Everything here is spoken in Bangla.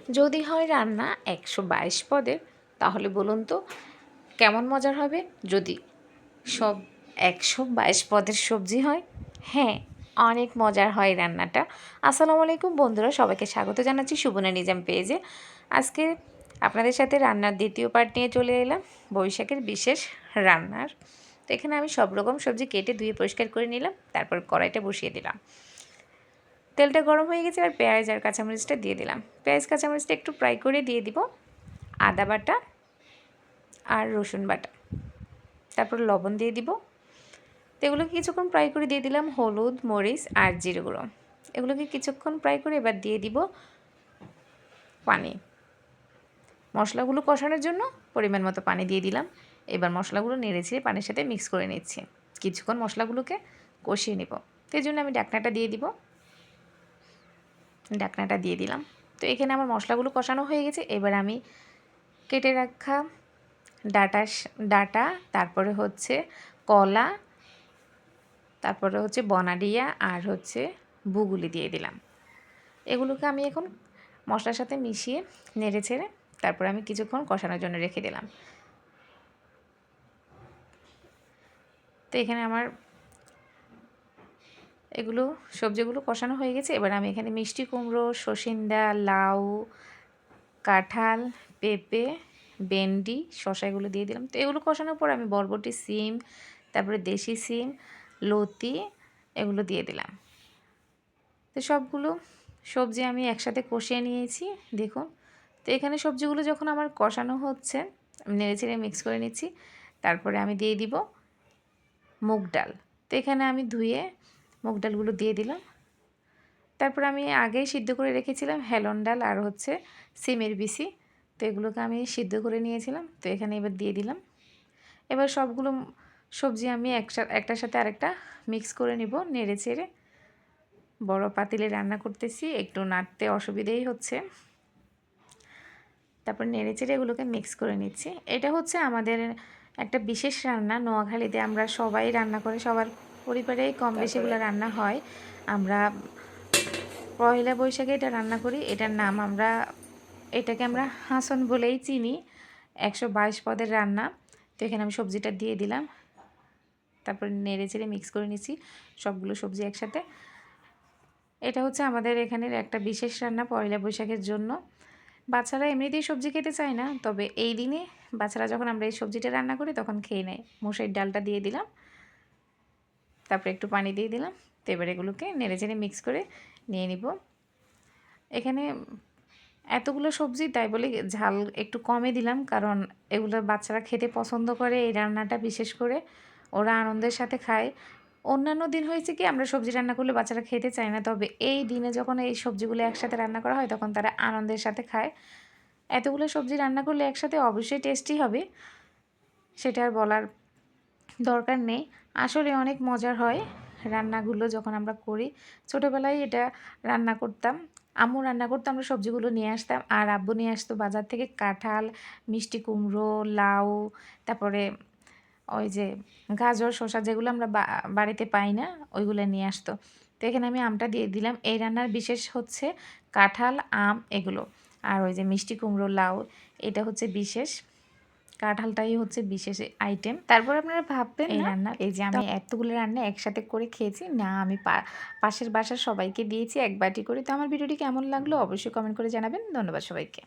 যদি হয় রান্না 122 পদের, তাহলে বলুন তো কেমন মজার হবে যদি সব 122 পদের সবজি হয়? হ্যাঁ, অনেক মজার হয় রান্নাটা। আসসালামু আলাইকুম বন্ধুরা, সবাইকে স্বাগত জানাচ্ছি সুবনা নিজাম পেজে। আজকে আপনাদের সাথে রান্নার দ্বিতীয় পার্ট নিয়ে চলে এলাম, বৈশাখের বিশেষ রান্নার। তো এখানে আমি সব রকম সবজি কেটে ধুয়ে পরিষ্কার করে নিলাম, তারপর কড়াইটা বসিয়ে দিলাম। তেলটা গরম হয়ে গেছে, আর পেঁয়াজ আর কাঁচামরিচটা দিয়ে দিলাম। পেঁয়াজ কাঁচামরিচটা একটু ফ্রাই করে দিয়ে দিব আদা বাটা আর রসুন বাটা, তারপর লবণ দিয়ে দিব। তো এগুলোকে কিছুক্ষণ ফ্রাই করে দিয়ে দিলাম হলুদ, মরিচ আর জিরে গুঁড়ো। এগুলোকে কিছুক্ষণ ফ্রাই করে এবার দিয়ে দিব পানি। মশলাগুলো কষানোর জন্য পরিমাণ মতো পানি দিয়ে দিলাম। এবার মশলাগুলো নেড়ে ছেড়ে পানির সাথে মিক্স করে নিচ্ছি। কিছুক্ষণ মশলাগুলোকে কষিয়ে নেব। তো এই জন্য আমি ঢাকনাটা দিয়ে দিব। ঢাকনাটা দিয়ে দিলাম। তো এখানে আমার মশলাগুলো কষানো হয়ে গেছে। এবার আমি কেটে রাখা ডাটা, তারপরে হচ্ছে কলা, তারপরে হচ্ছে বনাডিয়া আর হচ্ছে বুগুলি দিয়ে দিলাম। এগুলোকে আমি এখন মশলার সাথে মিশিয়ে নেড়ে ছেড়ে তারপর আমি কিছুক্ষণ কষানোর জন্য রেখে দিলাম। তো এখানে আমার সবজিগুলো কষানো হয়ে গেছে। এবার আমি এখানে মিষ্টি কুমড়ো, সসিন্দা, লাউ, কাঁঠাল, পেঁপে, ভেন্ডি, শসা এগুলো দিয়ে দিলাম। তো এগুলো কষানোর পর আমি বরবটি, সিম, তারপরে দেশি সিম, লতি এগুলো দিয়ে দিলাম। তো সবগুলো সবজি আমি একসাথে কষিয়ে নিয়েছি, দেখুন। তো এখানে সবজিগুলো যখন আমার কষানো হচ্ছে, আমি নেড়ে চেড়ে মিক্স করে নিচ্ছি। তারপরে আমি দিয়ে দিব মুগ ডাল। তো এখানে আমি ধুয়ে মুগ ডালগুলো দিয়ে দিলাম। তারপর আমি আগেই সিদ্ধ করে রেখেছিলাম হেলন ডাল আর হচ্ছে সিমের বিচি। তো এগুলোকে আমি সিদ্ধ করে নিয়েছিলাম। তো এখানে এবার দিয়ে দিলাম। এবার সবগুলো সবজি আমি একটার সাথে আরেকটা মিক্স করে নিব নেড়ে চেড়ে। বড় পাতিলে রান্না করতেছি, একটু নাড়তে অসুবিধেই হচ্ছে। তারপর নেড়ে চেড়ে এগুলোকে মিক্স করে নিচ্ছি। এটা হচ্ছে আমাদের একটা বিশেষ রান্না, নোয়াখালীতে আমরা সবাই রান্না করে, সবার পরিবারেই কম বেশি এগুলো রান্না হয়। আমরা পয়লা বৈশাখে এটা রান্না করি। এটাকে আমরা হাঁসন বলেই চিনি। 122 পদের রান্না। তো এখানে আমি সবজিটা দিয়ে দিলাম। তারপর নেড়ে চেড়ে মিক্স করে নিচ্ছি সবগুলো সবজি একসাথে। এটা হচ্ছে আমাদের এখানের একটা বিশেষ রান্না পয়লা বৈশাখের জন্য। বাচ্চারা এমনিতেই সবজি খেতে চায় না, তবে এই দিনে বাচ্চারা যখন আমরা এই সবজিটা রান্না করি তখন খেয়ে নেয়। মসুর ডালটা দিয়ে দিলাম, তারপরে একটু পানি দিয়ে দিলাম। তো এবার এগুলোকে নেড়ে চেড়ে মিক্স করে নিয়ে নিব। এখানে এতগুলো সবজি, তাই বলে ঝাল একটু কমে দিলাম, কারণ এগুলো বাচ্চারা খেতে পছন্দ করে। এই রান্নাটা বিশেষ করে ওরা আনন্দের সাথে খায়। অন্যান্য দিন হয়েছে কি আমরা সবজি রান্না করলে বাচ্চারা খেতে চায় না, তবে এই দিনে যখন এই সবজিগুলো একসাথে রান্না করা হয় তখন তারা আনন্দের সাথে খায়। এতগুলো সবজি রান্না করলে একসাথে অবশ্যই টেস্টি হবে, সেটা আর বলার দরকার নেই। আসলে অনেক মজার হয় রান্নাগুলো যখন আমরা করি। ছোটোবেলায় এটা রান্না করতাম, আম্মু রান্না করতো, আমরা সবজিগুলো নিয়ে আসতাম, আর আব্বু নিয়ে আসতো বাজার থেকে কাঁঠাল, মিষ্টি কুমড়ো, লাউ, তারপরে ওই যে গাজর, শসা যেগুলো আমরা বাড়িতে পাই না, ওইগুলো নিয়ে আসতো। তো এখানে আমি আমটা দিয়ে দিলাম। এই রান্নার বিশেষ হচ্ছে কাঁঠাল, আম এগুলো, আর ওই যে মিষ্টি কুমড়ো, লাউ এটা হচ্ছে বিশেষ। কাঁঠালটাই হচ্ছে বিশেষ আইটেম। তারপর আপনারা ভাববেন এই রান্না, এই যে আমি এতগুলো রান্না একসাথে করে খেয়েছি না, আমি পাশের বাসার সবাইকে দিয়েছি এক বাটি করে। তো আমার ভিডিওটি কেমন লাগলো অবশ্যই কমেন্ট করে জানাবেন। ধন্যবাদ সবাইকে।